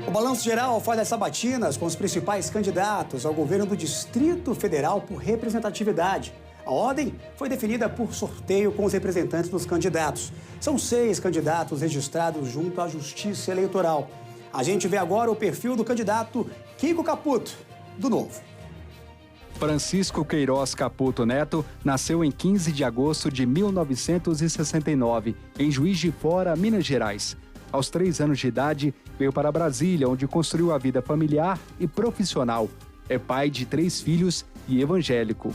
O Balanço Geral faz as sabatinas com os principais candidatos ao governo do Distrito Federal por representatividade. A ordem foi definida por sorteio com os representantes dos candidatos. São 6 candidatos registrados junto à Justiça Eleitoral. A gente vê agora o perfil do candidato Kiko Caputo, do Novo. Francisco Queiroz Caputo Neto nasceu em 15 de agosto de 1969, em Juiz de Fora, Minas Gerais. Aos 3 anos de idade, veio para Brasília, onde construiu a vida familiar e profissional. É pai de 3 filhos e evangélico.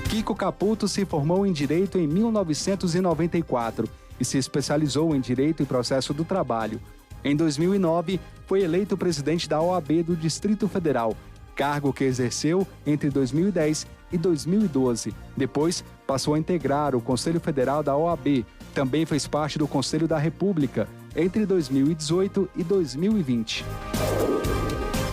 Kiko Caputo se formou em Direito em 1994 e se especializou em Direito e Processo do Trabalho. Em 2009, foi eleito presidente da OAB do Distrito Federal, cargo que exerceu entre 2010 e 2012. Depois, passou a integrar o Conselho Federal da OAB. Também fez parte do Conselho da República entre 2018 e 2020.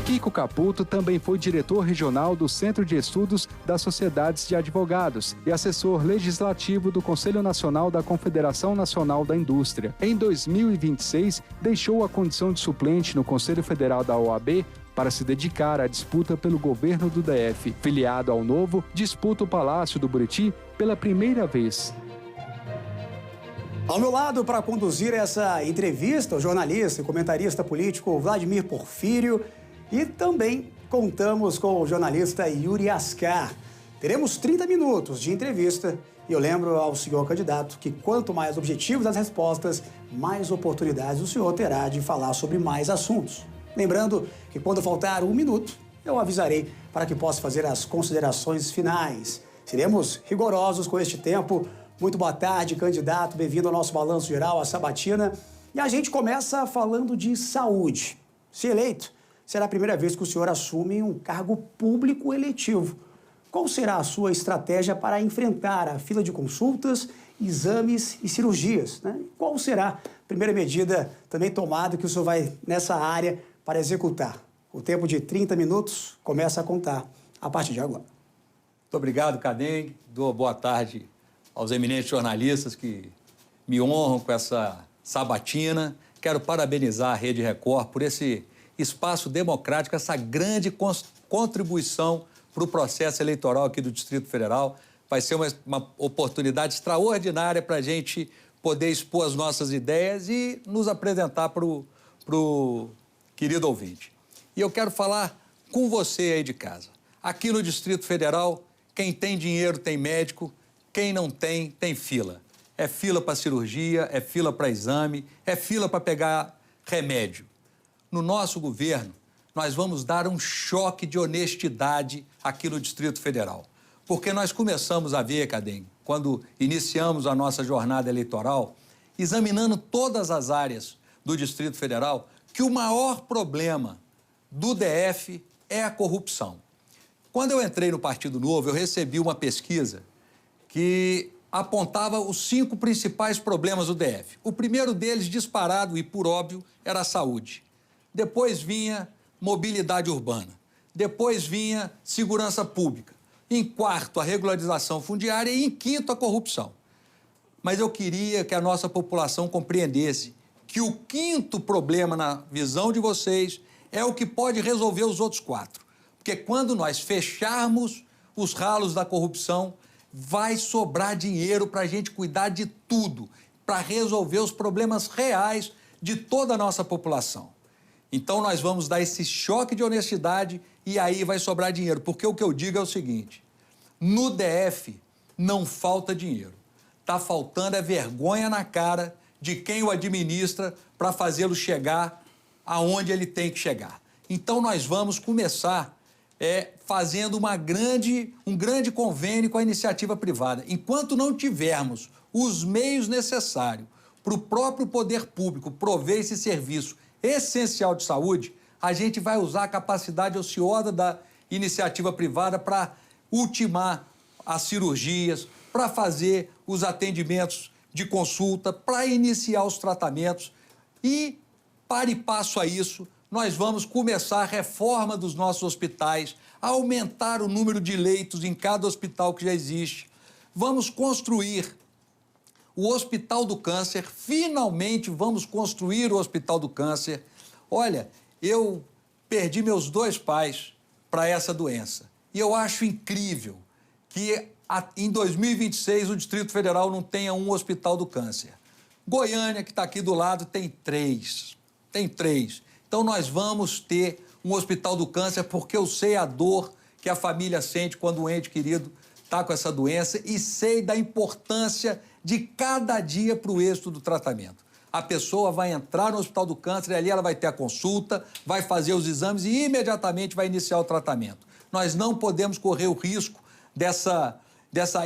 Kiko Caputo também foi diretor regional do Centro de Estudos das Sociedades de Advogados e assessor legislativo do Conselho Nacional da Confederação Nacional da Indústria. Em 2026, deixou a condição de suplente no Conselho Federal da OAB para se dedicar à disputa pelo governo do DF. Filiado ao Novo, disputa o Palácio do Buriti pela primeira vez. Ao meu lado, para conduzir essa entrevista, o jornalista e comentarista político Vladimir Porfírio. E também contamos com o jornalista Yuri Ascar. Teremos 30 minutos de entrevista e eu lembro ao senhor candidato que quanto mais objetivos as respostas, mais oportunidades o senhor terá de falar sobre mais assuntos. Lembrando que quando faltar 1 minuto, eu avisarei para que possa fazer as considerações finais. Seremos rigorosos com este tempo. Muito boa tarde, candidato. Bem-vindo ao nosso Balanço Geral, a sabatina. E a gente começa falando de saúde. Se eleito, será a primeira vez que o senhor assume um cargo público eletivo. Qual será a sua estratégia para enfrentar a fila de consultas, exames e cirurgias, né? Qual será a primeira medida também tomada que o senhor vai nessa área para executar? O tempo de 30 minutos começa a contar a partir de agora. Muito obrigado, Cadem. Dou boa tarde aos eminentes jornalistas que me honram com essa sabatina. Quero parabenizar a Rede Record por esse espaço democrático, essa grande contribuição para o processo eleitoral aqui do Distrito Federal. Vai ser uma oportunidade extraordinária para a gente poder expor as nossas ideias e nos apresentar para o querido ouvinte. E eu quero falar com você aí de casa. Aqui no Distrito Federal, quem tem dinheiro tem médico, quem não tem, tem fila. É fila para cirurgia, é fila para exame, é fila para pegar remédio. No nosso governo, nós vamos dar um choque de honestidade aqui no Distrito Federal. Porque nós começamos a ver, Cadem, quando iniciamos a nossa jornada eleitoral, examinando todas as áreas do Distrito Federal, que o maior problema do DF é a corrupção. Quando eu entrei no Partido Novo, eu recebi uma pesquisa que apontava os 5 principais problemas do DF. O primeiro deles, disparado e por óbvio, era a saúde. Depois vinha mobilidade urbana. Depois vinha segurança pública. Em quarto, a regularização fundiária e em quinto, a corrupção. Mas eu queria que a nossa população compreendesse que o quinto problema, na visão de vocês, é o que pode resolver os outros 4. Porque quando nós fecharmos os ralos da corrupção, vai sobrar dinheiro para a gente cuidar de tudo, para resolver os problemas reais de toda a nossa população. Então, nós vamos dar esse choque de honestidade e aí vai sobrar dinheiro. Porque o que eu digo é o seguinte, no DF não falta dinheiro. Está faltando é vergonha na cara de quem o administra para fazê-lo chegar aonde ele tem que chegar. Então, nós vamos começar fazendo um grande convênio com a iniciativa privada. Enquanto não tivermos os meios necessários para o próprio poder público prover esse serviço essencial de saúde, a gente vai usar a capacidade ociosa da iniciativa privada para ultimar as cirurgias, para fazer os atendimentos de consulta, para iniciar os tratamentos e, para e passo a isso, nós vamos começar a reforma dos nossos hospitais, aumentar o número de leitos em cada hospital que já existe. Vamos construir o Hospital do Câncer, finalmente vamos construir o Hospital do Câncer. Olha, eu perdi meus 2 pais para essa doença. E eu acho incrível que em 2026 o Distrito Federal não tenha um Hospital do Câncer. Goiânia, que está aqui do lado, tem 3. Tem 3. Então nós vamos ter um Hospital do Câncer porque eu sei a dor que a família sente quando o ente querido está com essa doença e sei da importância de cada dia para o êxito do tratamento. A pessoa vai entrar no Hospital do Câncer e ali ela vai ter a consulta, vai fazer os exames e imediatamente vai iniciar o tratamento. Nós não podemos correr o risco dessa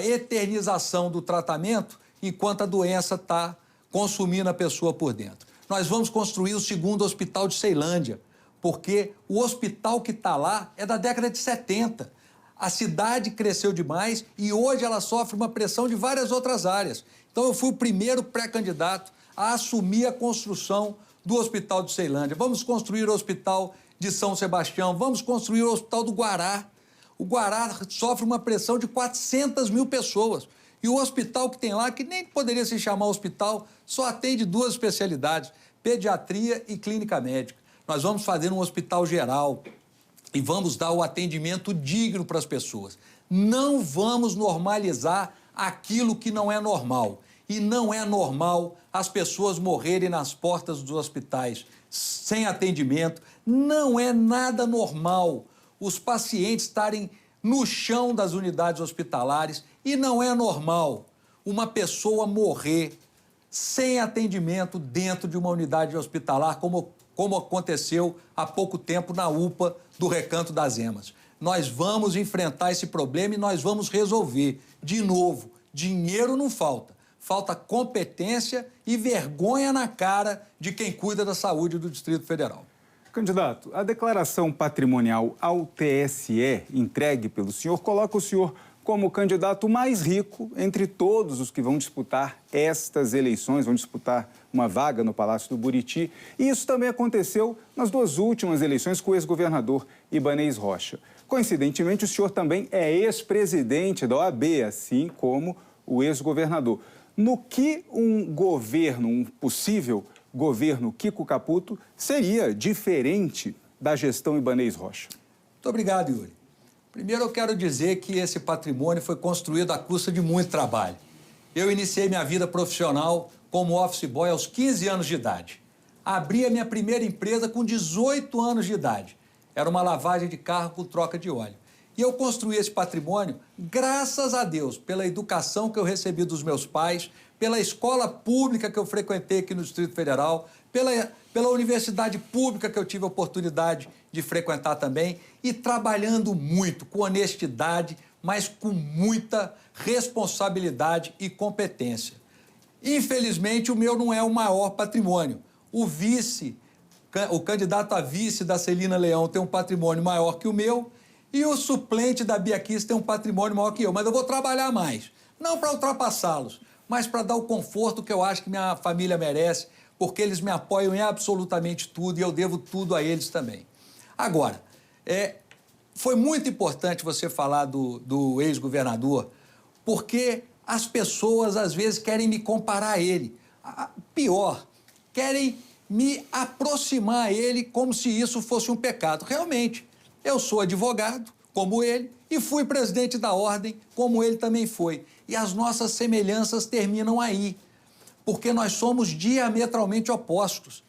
eternização do tratamento enquanto a doença está consumindo a pessoa por dentro. Nós vamos construir o 2º hospital de Ceilândia, porque o hospital que está lá é da década de 70. A cidade cresceu demais e hoje ela sofre uma pressão de várias outras áreas. Então eu fui o primeiro pré-candidato a assumir a construção do Hospital de Ceilândia. Vamos construir o Hospital de São Sebastião, vamos construir o Hospital do Guará. O Guará sofre uma pressão de 400 mil pessoas. E o hospital que tem lá, que nem poderia se chamar hospital, só atende 2 especialidades, pediatria e clínica médica. Nós vamos fazer um hospital geral e vamos dar o atendimento digno para as pessoas. Não vamos normalizar aquilo que não é normal. E não é normal as pessoas morrerem nas portas dos hospitais sem atendimento. Não é nada normal os pacientes estarem no chão das unidades hospitalares e não é normal uma pessoa morrer sem atendimento dentro de uma unidade hospitalar, como aconteceu há pouco tempo na UPA do Recanto das Emas. Nós vamos enfrentar esse problema e nós vamos resolver. De novo, dinheiro não falta. Falta competência e vergonha na cara de quem cuida da saúde do Distrito Federal. Candidato, a declaração patrimonial ao TSE entregue pelo senhor coloca o senhor como o candidato mais rico entre todos os que vão disputar estas eleições, vão disputar uma vaga no Palácio do Buriti. E isso também aconteceu nas 2 últimas eleições com o ex-governador Ibanez Rocha. Coincidentemente, o senhor também é ex-presidente da OAB, assim como o ex-governador. No que um governo, um possível governo Kiko Caputo, seria diferente da gestão Ibanez Rocha? Muito obrigado, Yuri. Primeiro, eu quero dizer que esse patrimônio foi construído à custa de muito trabalho. Eu iniciei minha vida profissional como office boy aos 15 anos de idade. Abri a minha primeira empresa com 18 anos de idade. Era uma lavagem de carro com troca de óleo. E eu construí esse patrimônio, graças a Deus, pela educação que eu recebi dos meus pais, pela escola pública que eu frequentei aqui no Distrito Federal, pela universidade pública que eu tive a oportunidade de frequentar também, e trabalhando muito, com honestidade, mas com muita responsabilidade e competência. Infelizmente, o meu não é o maior patrimônio. O candidato a vice da Celina Leão tem um patrimônio maior que o meu, e o suplente da Bia Kicis tem um patrimônio maior que eu. Mas eu vou trabalhar mais, não para ultrapassá-los, mas para dar o conforto que eu acho que minha família merece, porque eles me apoiam em absolutamente tudo e eu devo tudo a eles também. Agora, foi muito importante você falar do ex-governador, porque as pessoas, às vezes, querem me comparar a ele. Pior, querem me aproximar a ele como se isso fosse um pecado. Realmente, eu sou advogado, como ele, e fui presidente da ordem, como ele também foi. E as nossas semelhanças terminam aí, porque nós somos diametralmente opostos.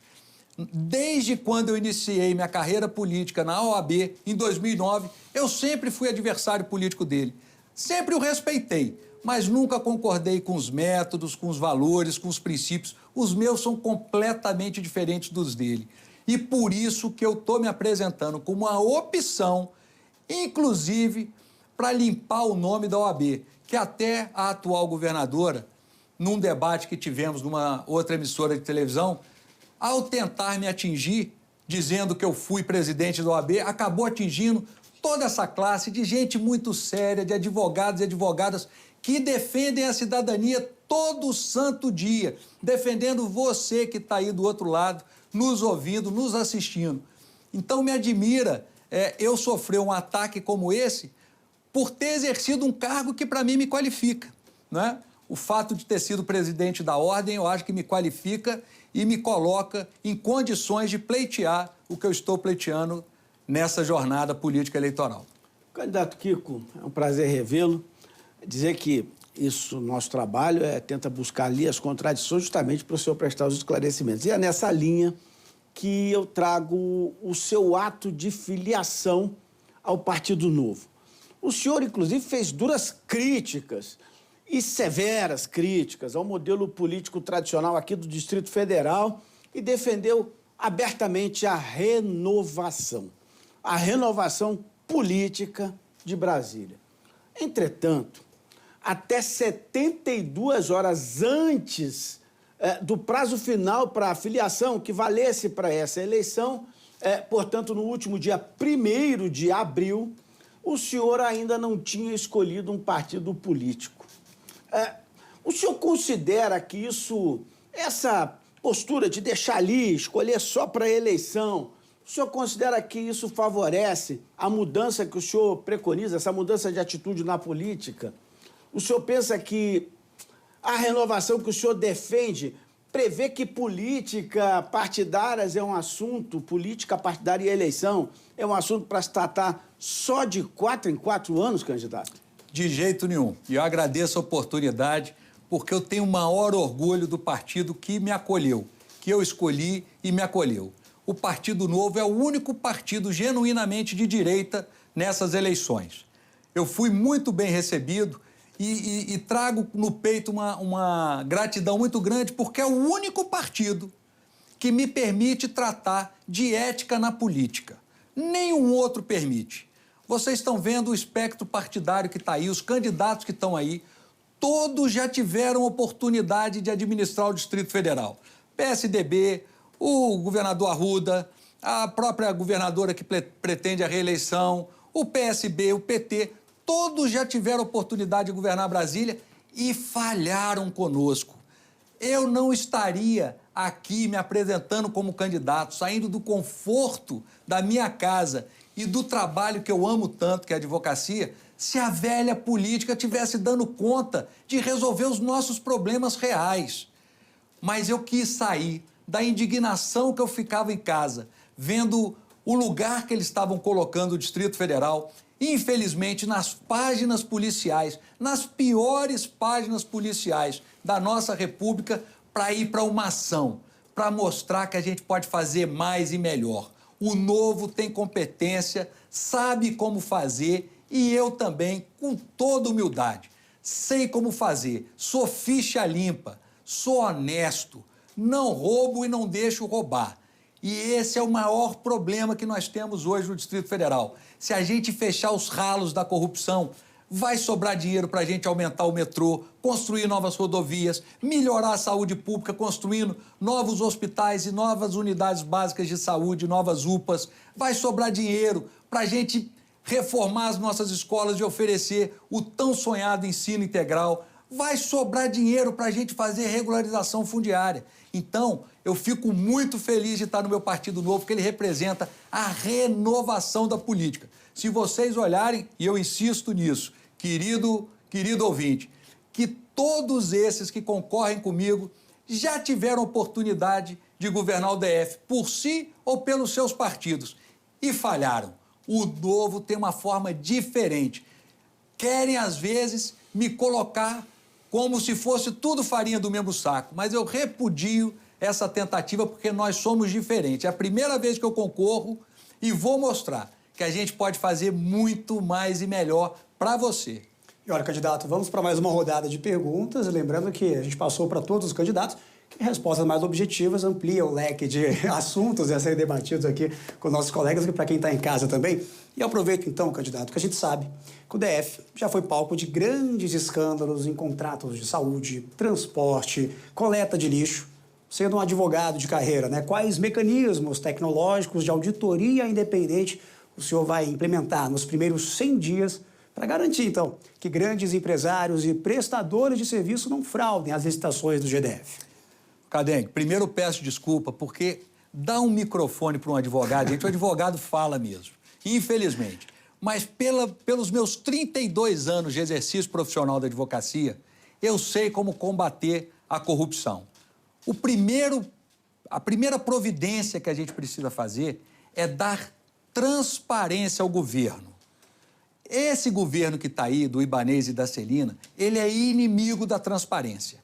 Desde quando eu iniciei minha carreira política na OAB, em 2009, eu sempre fui adversário político dele. Sempre o respeitei, mas nunca concordei com os métodos, com os valores, com os princípios. Os meus são completamente diferentes dos dele. E por isso que eu estou me apresentando como uma opção, inclusive, para limpar o nome da OAB, que até a atual governadora, num debate que tivemos numa outra emissora de televisão, ao tentar me atingir, dizendo que eu fui presidente da OAB, acabou atingindo toda essa classe de gente muito séria, de advogados e advogadas que defendem a cidadania todo santo dia, defendendo você que está aí do outro lado, nos ouvindo, nos assistindo. Então me admira eu sofrer um ataque como esse por ter exercido um cargo que para mim me qualifica, não é? O fato de ter sido presidente da Ordem, eu acho que me qualifica e me coloca em condições de pleitear o que eu estou pleiteando nessa jornada política eleitoral. Candidato Kiko, é um prazer revê-lo. Dizer que nosso trabalho tenta buscar ali as contradições justamente para o senhor prestar os esclarecimentos. E é nessa linha que eu trago o seu ato de filiação ao Partido Novo. O senhor, inclusive, fez duras críticas e severas críticas ao modelo político tradicional aqui do Distrito Federal e defendeu abertamente a renovação política de Brasília. Entretanto, até 72 horas antes do prazo final para a filiação que valesse para essa eleição, portanto, no último dia 1º de abril, o senhor ainda não tinha escolhido um partido político. O senhor considera que essa postura de deixar ali, escolher só para a eleição, o senhor considera que isso favorece a mudança que o senhor preconiza, essa mudança de atitude na política? O senhor pensa que a renovação que o senhor defende prevê que política partidárias é um assunto, política partidária e eleição é um assunto para se tratar só de 4 em 4 anos, candidato? De jeito nenhum. E eu agradeço a oportunidade, porque eu tenho o maior orgulho do partido que me acolheu, que eu escolhi e me acolheu. O Partido Novo é o único partido genuinamente de direita nessas eleições. Eu fui muito bem recebido e trago no peito uma gratidão muito grande, porque é o único partido que me permite tratar de ética na política. Nenhum outro permite. Vocês estão vendo o espectro partidário que está aí, os candidatos que estão aí, todos já tiveram oportunidade de administrar o Distrito Federal. PSDB, o governador Arruda, a própria governadora que pretende a reeleição, o PSB, o PT, todos já tiveram oportunidade de governar Brasília e falharam conosco. Eu não estaria aqui me apresentando como candidato, saindo do conforto da minha casa e do trabalho que eu amo tanto, que é a advocacia, se a velha política tivesse dando conta de resolver os nossos problemas reais. Mas eu quis sair da indignação que eu ficava em casa, vendo o lugar que eles estavam colocando o Distrito Federal, infelizmente, nas páginas policiais, nas piores páginas policiais da nossa República, para ir para uma ação, para mostrar que a gente pode fazer mais e melhor. O Novo tem competência, sabe como fazer, e eu também, com toda humildade, sei como fazer. Sou ficha limpa, sou honesto, não roubo e não deixo roubar. E esse é o maior problema que nós temos hoje no Distrito Federal. Se a gente fechar os ralos da corrupção, vai sobrar dinheiro para a gente aumentar o metrô, construir novas rodovias, melhorar a saúde pública, construindo novos hospitais e novas unidades básicas de saúde, novas UPAs. Vai sobrar dinheiro para a gente reformar as nossas escolas e oferecer o tão sonhado ensino integral. Vai sobrar dinheiro para a gente fazer regularização fundiária. Então, eu fico muito feliz de estar no meu Partido Novo, porque ele representa a renovação da política. Se vocês olharem, e eu insisto nisso, querido ouvinte, que todos esses que concorrem comigo já tiveram oportunidade de governar o DF por si ou pelos seus partidos e falharam. O Novo tem uma forma diferente. Querem, às vezes, me colocar como se fosse tudo farinha do mesmo saco, mas eu repudio essa tentativa porque nós somos diferentes. É a primeira vez que eu concorro e vou mostrar que a gente pode fazer muito mais e melhor para você. E olha, candidato, vamos para mais uma rodada de perguntas. Lembrando que a gente passou para todos os candidatos, que respostas mais objetivas ampliam o leque de assuntos a serem debatidos aqui com nossos colegas e para quem está em casa também. E aproveito então, candidato, que a gente sabe que o DF já foi palco de grandes escândalos em contratos de saúde, transporte, coleta de lixo. Sendo um advogado de carreira, né? Quais mecanismos tecnológicos de auditoria independente o senhor vai implementar nos primeiros 100 dias para garantir, então, que grandes empresários e prestadores de serviço não fraudem as licitações do GDF? Cadengue, primeiro peço desculpa, porque dar um microfone para um advogado, gente, o advogado fala mesmo, infelizmente. Mas pelos meus 32 anos de exercício profissional da advocacia, eu sei como combater a corrupção. A primeira providência que a gente precisa fazer é dar transparência ao governo. Esse governo que está aí, do Ibanez e da Celina, ele é inimigo da transparência.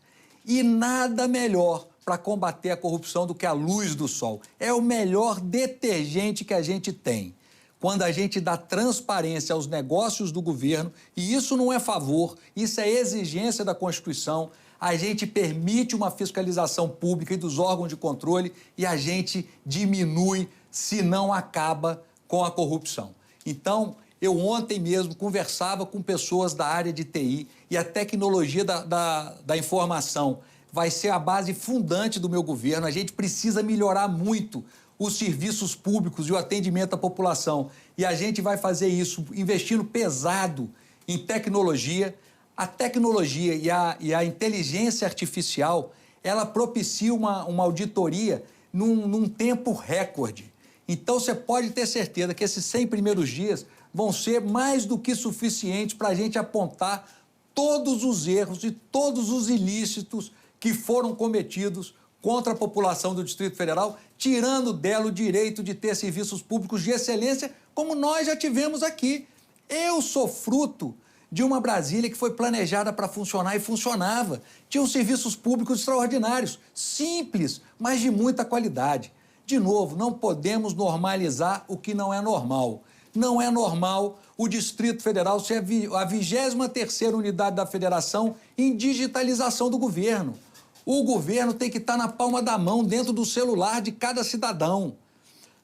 E nada melhor para combater a corrupção do que a luz do sol. É o melhor detergente que a gente tem. Quando a gente dá transparência aos negócios do governo, e isso não é favor, isso é exigência da Constituição, a gente permite uma fiscalização pública e dos órgãos de controle e a gente diminui, se não acaba, com a corrupção. Então, eu ontem mesmo conversava com pessoas da área de TI e a tecnologia da informação vai ser a base fundante do meu governo. A gente precisa melhorar muito os serviços públicos e o atendimento à população. E a gente vai fazer isso investindo pesado em tecnologia. A tecnologia e a inteligência artificial, ela propicia uma auditoria num tempo recorde. Então, você pode ter certeza que esses 100 primeiros dias vão ser mais do que suficientes para a gente apontar todos os erros e todos os ilícitos que foram cometidos contra a população do Distrito Federal, tirando dela o direito de ter serviços públicos de excelência, como nós já tivemos aqui. Eu sou fruto de uma Brasília que foi planejada para funcionar e funcionava. Tinham serviços públicos extraordinários, simples, mas de muita qualidade. De novo, não podemos normalizar o que não é normal. Não é normal o Distrito Federal ser a 23ª unidade da federação em digitalização do governo. O governo tem que estar na palma da mão, dentro do celular de cada cidadão.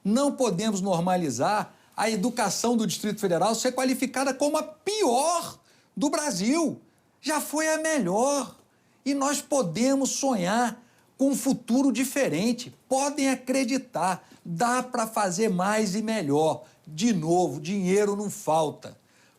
Não podemos normalizar a educação do Distrito Federal ser qualificada como a pior do Brasil. Já foi a melhor. E nós podemos sonhar com um futuro diferente. Podem acreditar, dá para fazer mais e melhor. De novo, dinheiro não falta.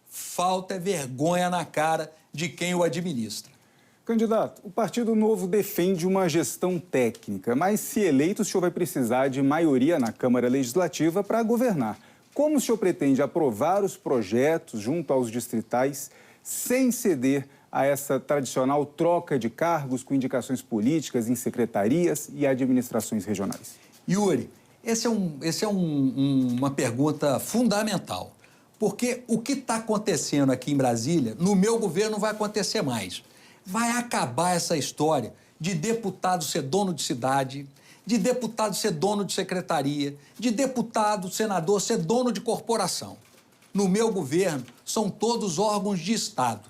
Falta é vergonha na cara de quem o administra. Candidato, o Partido Novo defende uma gestão técnica, mas se eleito, o senhor vai precisar de maioria na Câmara Legislativa para governar. Como o senhor pretende aprovar os projetos junto aos distritais sem ceder a essa tradicional troca de cargos com indicações políticas em secretarias e administrações regionais? Yuri, essa é uma pergunta fundamental, porque o que está acontecendo aqui em Brasília, no meu governo, não vai acontecer mais. Vai acabar essa história de deputado ser dono de cidade, de deputado ser dono de secretaria, de deputado, senador ser dono de corporação. No meu governo, são todos órgãos de Estado.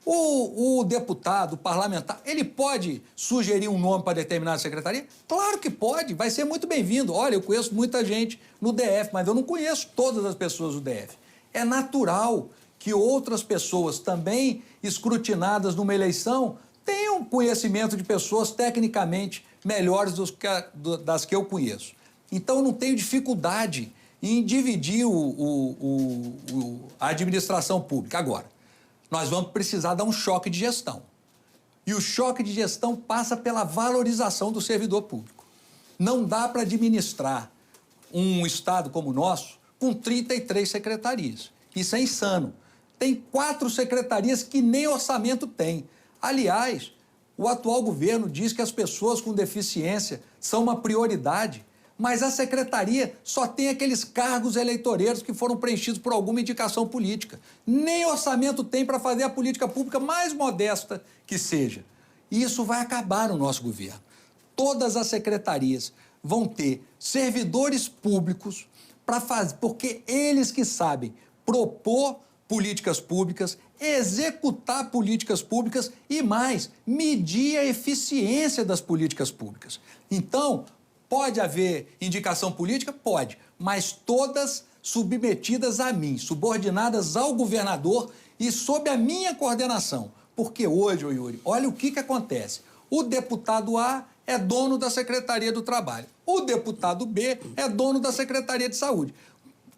O deputado, o parlamentar, ele pode sugerir um nome para determinada secretaria? Claro que pode, vai ser muito bem-vindo. Olha, eu conheço muita gente no DF, mas eu não conheço todas as pessoas do DF. É natural que outras pessoas também escrutinadas numa eleição tenham conhecimento de pessoas tecnicamente melhores das que eu conheço. Então, não tenho dificuldade em dividir a administração pública. Agora, nós vamos precisar dar um choque de gestão. E o choque de gestão passa pela valorização do servidor público. Não dá para administrar um estado como o nosso com 33 secretarias. Isso é insano. Tem 4 secretarias que nem orçamento tem. Aliás, o atual governo diz que as pessoas com deficiência são uma prioridade, mas a secretaria só tem aqueles cargos eleitoreiros que foram preenchidos por alguma indicação política. Nem orçamento tem para fazer a política pública mais modesta que seja. E isso vai acabar no nosso governo. Todas as secretarias vão ter servidores públicos para fazer, porque eles que sabem propor políticas públicas, executar políticas públicas e mais, medir a eficiência das políticas públicas. Então, pode haver indicação política? Pode, mas todas submetidas a mim, subordinadas ao governador e sob a minha coordenação. Porque hoje, Yuri, olha o que acontece. O deputado A é dono da Secretaria do Trabalho. O deputado B é dono da Secretaria de Saúde.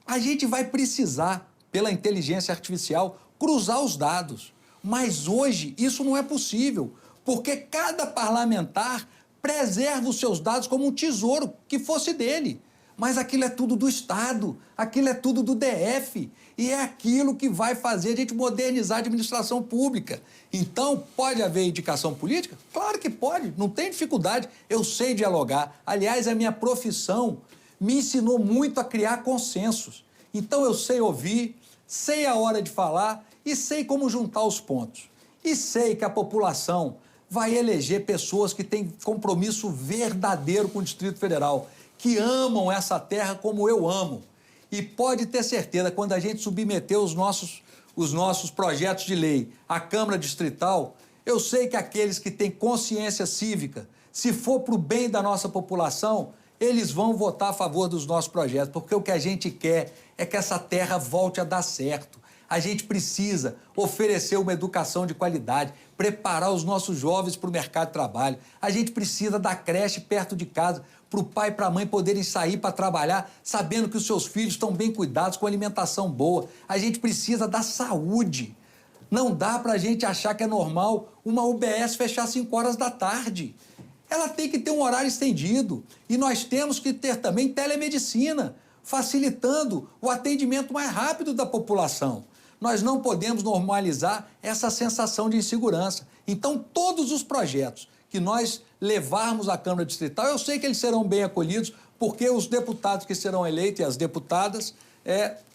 A gente vai precisar, pela inteligência artificial, cruzar os dados. Mas hoje isso não é possível, porque cada parlamentar preserva os seus dados como um tesouro que fosse dele. mas aquilo é tudo do Estado, aquilo é tudo do DF, e é aquilo que vai fazer a gente modernizar a administração pública. Então, pode haver indicação política? Claro que pode, não tem dificuldade, eu sei dialogar. Aliás, a minha profissão me ensinou muito a criar consensos. Então, eu sei ouvir, sei a hora de falar e sei como juntar os pontos. E sei que a população vai eleger pessoas que têm compromisso verdadeiro com o Distrito Federal, que amam essa terra como eu amo. E pode ter certeza, quando a gente submeter os nossos projetos de lei à Câmara Distrital, eu sei que aqueles que têm consciência cívica, se for para o bem da nossa população, eles vão votar a favor dos nossos projetos, porque o que a gente quer é que essa terra volte a dar certo. A gente precisa oferecer uma educação de qualidade, preparar os nossos jovens para o mercado de trabalho. A gente precisa da creche perto de casa, para o pai e para a mãe poderem sair para trabalhar, sabendo que os seus filhos estão bem cuidados, com alimentação boa. A gente precisa da saúde. Não dá para a gente achar que é normal uma UBS fechar 5 horas da tarde. Ela tem que ter um horário estendido. E nós temos que ter também telemedicina, facilitando o atendimento mais rápido da população. Nós não podemos normalizar essa sensação de insegurança. Então, todos os projetos que nós levarmos à Câmara Distrital, eu sei que eles serão bem acolhidos, porque os deputados que serão eleitos e as deputadas,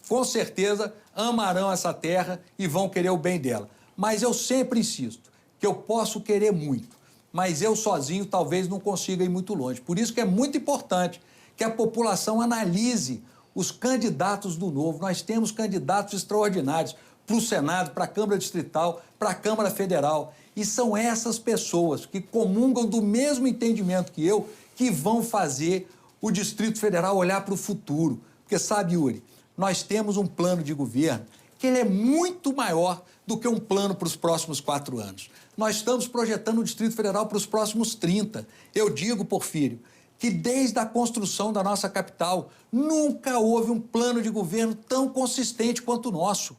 com certeza, amarão essa terra e vão querer o bem dela. Mas eu sempre insisto que eu posso querer muito, mas eu sozinho talvez não consiga ir muito longe. Por isso que é muito importante que a população analise os candidatos do Novo. Nós temos candidatos extraordinários para o Senado, para a Câmara Distrital, para a Câmara Federal. E são essas pessoas que comungam do mesmo entendimento que eu, que vão fazer o Distrito Federal olhar para o futuro. Porque sabe, Yuri, nós temos um plano de governo que ele é muito maior do que um plano para os próximos 4 anos. Nós estamos projetando o Distrito Federal para os próximos 30. Eu digo, Porfírio, que desde a construção da nossa capital nunca houve um plano de governo tão consistente quanto o nosso.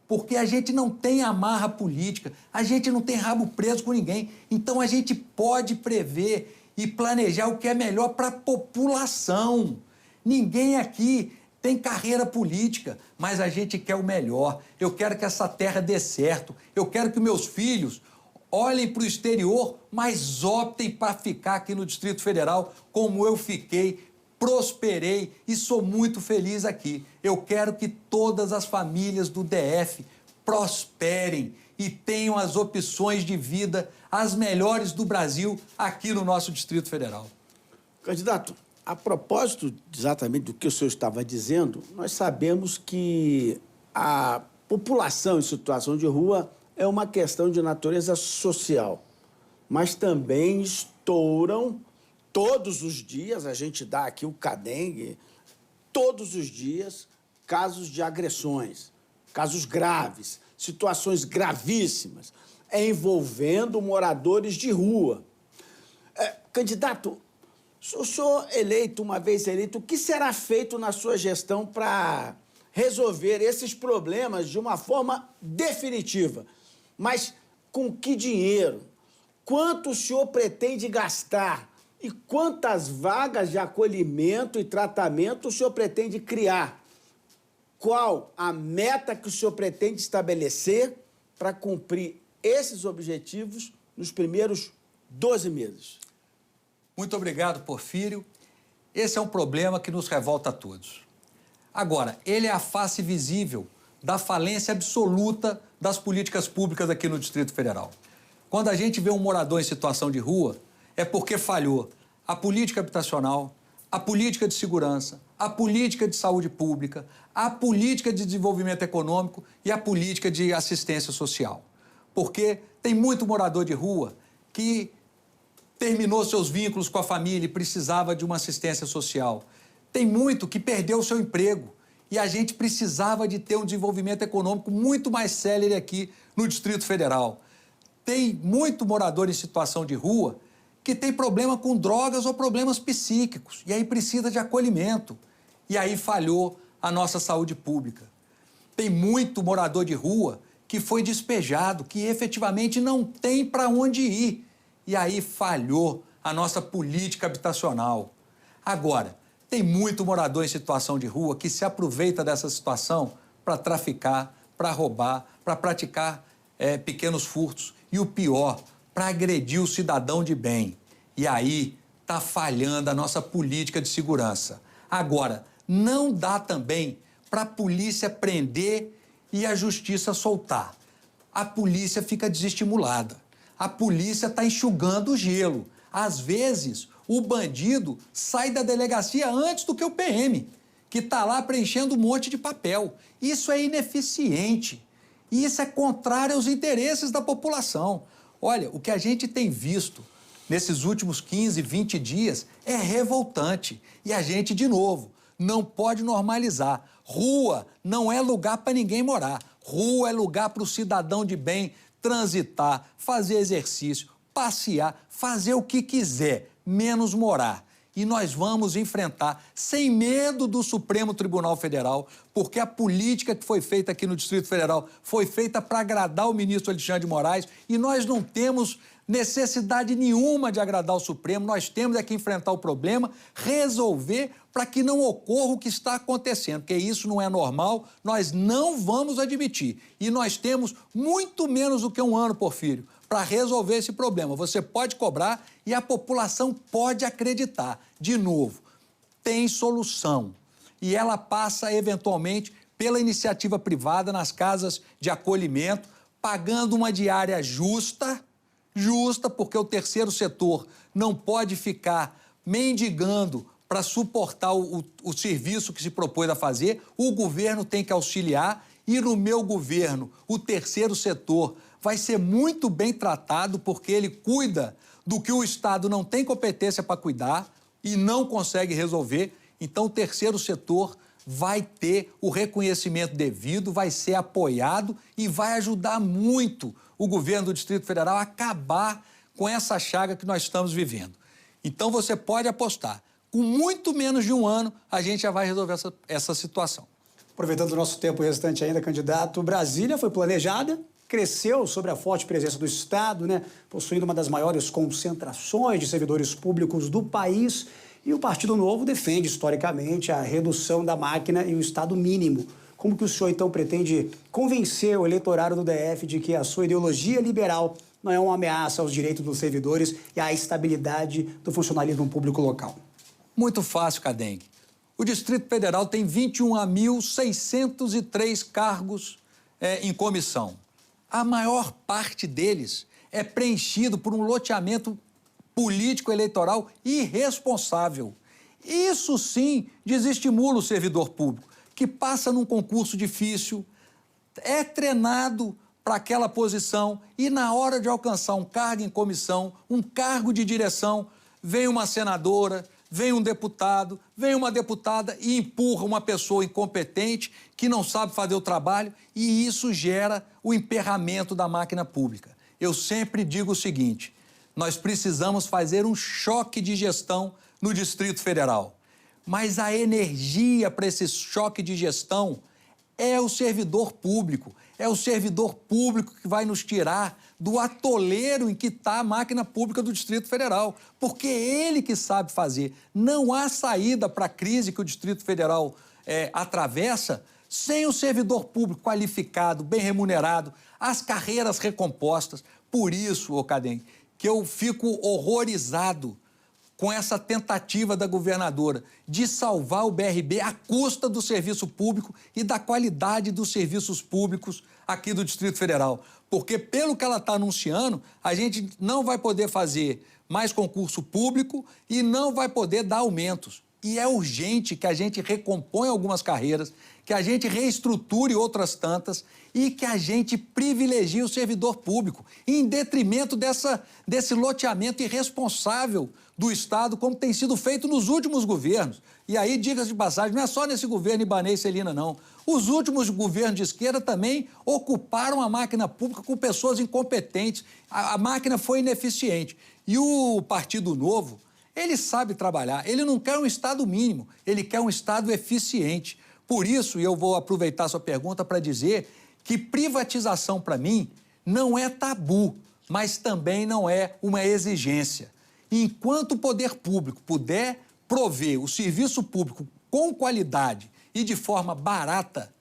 Porque a gente não tem amarra política, a gente não tem rabo preso com ninguém. Então a gente pode prever e planejar o que é melhor para a população. Ninguém aqui tem carreira política, mas a gente quer o melhor. Eu quero que essa terra dê certo. Eu quero que meus filhos olhem para o exterior, mas optem para ficar aqui no Distrito Federal, como eu fiquei, prosperei e sou muito feliz aqui. Eu quero que todas as famílias do DF prosperem e tenham as opções de vida, as melhores do Brasil, aqui no nosso Distrito Federal. Candidato, a propósito exatamente do que o senhor estava dizendo, nós sabemos que a população em situação de rua é uma questão de natureza social, mas também estouram todos os dias, a gente dá aqui o CADENG, todos os dias, casos de agressões, casos graves, situações gravíssimas, envolvendo moradores de rua. Candidato, o senhor eleito, uma vez eleito, o que será feito na sua gestão para resolver esses problemas de uma forma definitiva? Mas com que dinheiro? Quanto o senhor pretende gastar? E quantas vagas de acolhimento e tratamento o senhor pretende criar? Qual a meta que o senhor pretende estabelecer para cumprir esses objetivos nos primeiros 12 meses? Muito obrigado, Porfírio. Esse é um problema que nos revolta a todos. Agora, ele é a face visível da falência absoluta das políticas públicas aqui no Distrito Federal. Quando a gente vê um morador em situação de rua, é porque falhou a política habitacional, a política de segurança, a política de saúde pública, a política de desenvolvimento econômico e a política de assistência social. Porque tem muito morador de rua que terminou seus vínculos com a família e precisava de uma assistência social. Tem muito que perdeu o seu emprego e a gente precisava de ter um desenvolvimento econômico muito mais célere aqui no Distrito Federal. Tem muito morador em situação de rua que tem problema com drogas ou problemas psíquicos e aí precisa de acolhimento. E aí falhou a nossa saúde pública. Tem muito morador de rua que foi despejado, que efetivamente não tem para onde ir. E aí falhou a nossa política habitacional. Agora, Tem muito morador em situação de rua que se aproveita dessa situação para traficar, para roubar, para praticar pequenos furtos e o pior, para agredir o cidadão de bem. E aí está falhando a nossa política de segurança. Agora, não dá também para a polícia prender e a justiça soltar. A polícia fica desestimulada. A polícia está enxugando o gelo. Às vezes, o bandido sai da delegacia antes do que o PM, que está lá preenchendo um monte de papel. Isso é ineficiente. E isso é contrário aos interesses da população. Olha, o que a gente tem visto nesses últimos 15, 20 dias é revoltante. E a gente, de novo, não pode normalizar. Rua não é lugar para ninguém morar. Rua é lugar para o cidadão de bem transitar, fazer exercício, passear, fazer o que quiser, menos morar. E nós vamos enfrentar, sem medo do Supremo Tribunal Federal, porque a política que foi feita aqui no Distrito Federal foi feita para agradar o ministro Alexandre de Moraes e nós não temos necessidade nenhuma de agradar o Supremo, nós temos é que enfrentar o problema, resolver para que não ocorra o que está acontecendo, porque isso não é normal, nós não vamos admitir. E nós temos muito menos do que um ano, Porfírio, para resolver esse problema. Você pode cobrar e a população pode acreditar. De novo, tem solução. E ela passa, eventualmente, pela iniciativa privada nas casas de acolhimento, pagando uma diária justa, porque o terceiro setor não pode ficar mendigando para suportar o serviço que se propôs a fazer. O governo tem que auxiliar e, no meu governo, o terceiro setor vai ser muito bem tratado porque ele cuida do que o Estado não tem competência para cuidar e não consegue resolver. Então, o terceiro setor vai ter o reconhecimento devido, vai ser apoiado e vai ajudar muito o governo do Distrito Federal a acabar com essa chaga que nós estamos vivendo. Então, você pode apostar. Com muito menos de um ano, a gente já vai resolver essa situação. Aproveitando o nosso tempo restante ainda, candidato, Brasília foi planejada, cresceu sobre a forte presença do Estado, possuindo uma das maiores concentrações de servidores públicos do país. E o Partido Novo defende, historicamente, a redução da máquina e o Estado mínimo. Como que o senhor, então, pretende convencer o eleitorado do DF de que a sua ideologia liberal não é uma ameaça aos direitos dos servidores e à estabilidade do funcionalismo público local? Muito fácil, Cadengue. O Distrito Federal tem 21.603 cargos em comissão. A maior parte deles é preenchido por um loteamento político-eleitoral irresponsável. Isso sim desestimula o servidor público, que passa num concurso difícil, é treinado para aquela posição e na hora de alcançar um cargo em comissão, um cargo de direção, vem uma senadora, vem um deputado, vem uma deputada e empurra uma pessoa incompetente que não sabe fazer o trabalho e isso gera o emperramento da máquina pública. Eu sempre digo o seguinte, nós precisamos fazer um choque de gestão no Distrito Federal. Mas a energia para esse choque de gestão é o servidor público. É o servidor público que vai nos tirar do atoleiro em que está a máquina pública do Distrito Federal. Porque é ele que sabe fazer. Não há saída para a crise que o Distrito Federal atravessa sem o servidor público qualificado, bem remunerado, as carreiras recompostas. Por isso, Cadem, que eu fico horrorizado com essa tentativa da governadora de salvar o BRB à custa do serviço público e da qualidade dos serviços públicos aqui do Distrito Federal. Porque, pelo que ela está anunciando, a gente não vai poder fazer mais concurso público e não vai poder dar aumentos. E é urgente que a gente recomponha algumas carreiras, que a gente reestruture outras tantas e que a gente privilegie o servidor público, em detrimento desse loteamento irresponsável do Estado, como tem sido feito nos últimos governos. E aí, diga-se de passagem, não é só nesse governo Ibanez Celina, não. Os últimos governos de esquerda também ocuparam a máquina pública com pessoas incompetentes. A máquina foi ineficiente. E o Partido Novo, ele sabe trabalhar, ele não quer um Estado mínimo, ele quer um Estado eficiente. Por isso, e eu vou aproveitar sua pergunta para dizer que privatização, para mim, não é tabu, mas também não é uma exigência. Enquanto o poder público puder prover o serviço público com qualidade e de forma barata,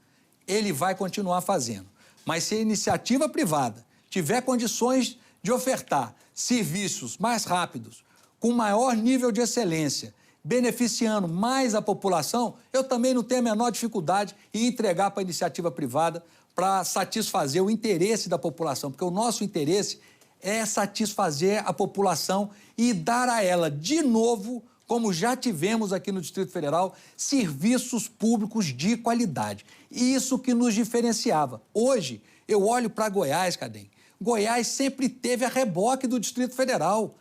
ele vai continuar fazendo. Mas se a iniciativa privada tiver condições de ofertar serviços mais rápidos, com maior nível de excelência, beneficiando mais a população, eu também não tenho a menor dificuldade em entregar para a iniciativa privada para satisfazer o interesse da população, porque o nosso interesse é satisfazer a população e dar a ela, de novo, como já tivemos aqui no Distrito Federal, serviços públicos de qualidade. Isso que nos diferenciava. Hoje, eu olho para Goiás, Cadem. Goiás sempre teve a reboque do Distrito Federal.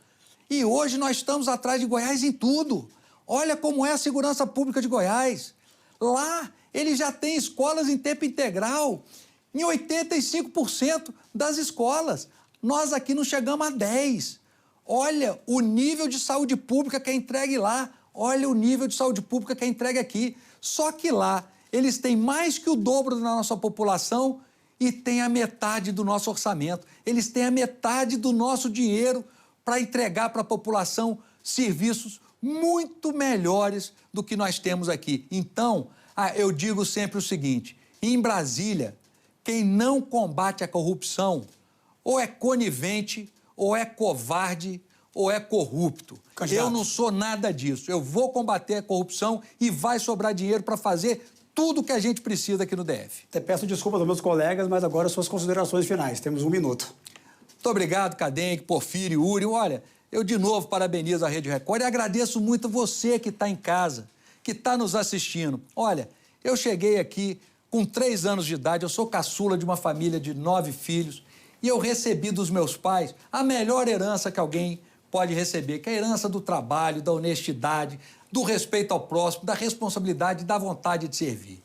E hoje nós estamos atrás de Goiás em tudo. Olha como é a segurança pública de Goiás. Lá, ele já tem escolas em tempo integral em 85% das escolas. Nós aqui não chegamos a 10%. Olha o nível de saúde pública que é entregue lá. Olha o nível de saúde pública que é entregue aqui. Só que lá, eles têm mais que o dobro da nossa população e têm a metade do nosso orçamento. Eles têm a metade do nosso dinheiro para entregar para a população serviços muito melhores do que nós temos aqui. Então, eu digo sempre o seguinte, em Brasília, quem não combate a corrupção ou é conivente, ou é covarde, ou é corrupto. Candidato. Eu não sou nada disso. Eu vou combater a corrupção e vai sobrar dinheiro para fazer tudo que a gente precisa aqui no DF. Até peço desculpas aos meus colegas, mas agora suas considerações finais. Temos 1 minuto. Muito obrigado, Cadem, Porfírio, Uri. Olha, eu de novo parabenizo a Rede Record e agradeço muito você que está em casa, que está nos assistindo. Olha, eu cheguei aqui com 3 anos de idade, eu sou caçula de uma família de 9 filhos e eu recebi dos meus pais a melhor herança que alguém pode receber, que é a herança do trabalho, da honestidade, do respeito ao próximo, da responsabilidade e da vontade de servir.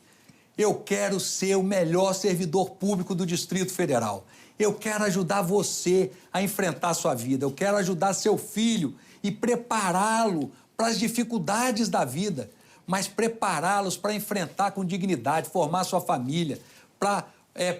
Eu quero ser o melhor servidor público do Distrito Federal. Eu quero ajudar você a enfrentar a sua vida. Eu quero ajudar seu filho e prepará-lo para as dificuldades da vida, mas prepará-los para enfrentar com dignidade, formar sua família, para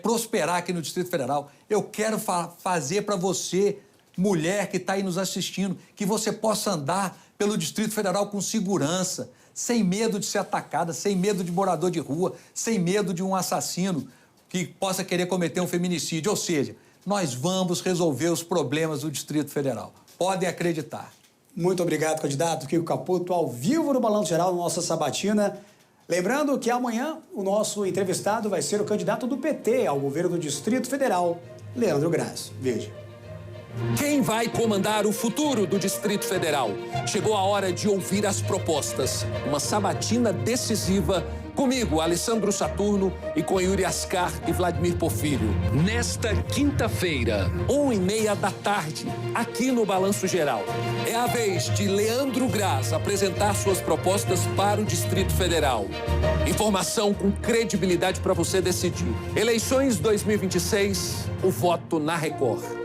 prosperar aqui no Distrito Federal. Eu quero fazer para você, mulher que está aí nos assistindo, que você possa andar pelo Distrito Federal com segurança, sem medo de ser atacada, sem medo de morador de rua, sem medo de um assassino que possa querer cometer um feminicídio. Ou seja, nós vamos resolver os problemas do Distrito Federal. Podem acreditar. Muito obrigado, candidato Kiko Caputo, ao vivo no Balanço Geral, na nossa sabatina. Lembrando que amanhã o nosso entrevistado vai ser o candidato do PT ao governo do Distrito Federal, Leandro Graz. Veja. Quem vai comandar o futuro do Distrito Federal? Chegou a hora de ouvir as propostas. Uma sabatina decisiva comigo, Alessandro Saturno, e com Yuri Ascar e Vladimir Porfírio. Nesta quinta-feira, 1h30 da tarde, aqui no Balanço Geral. É a vez de Leandro Graz apresentar suas propostas para o Distrito Federal. Informação com credibilidade para você decidir. Eleições 2026, o voto na Record.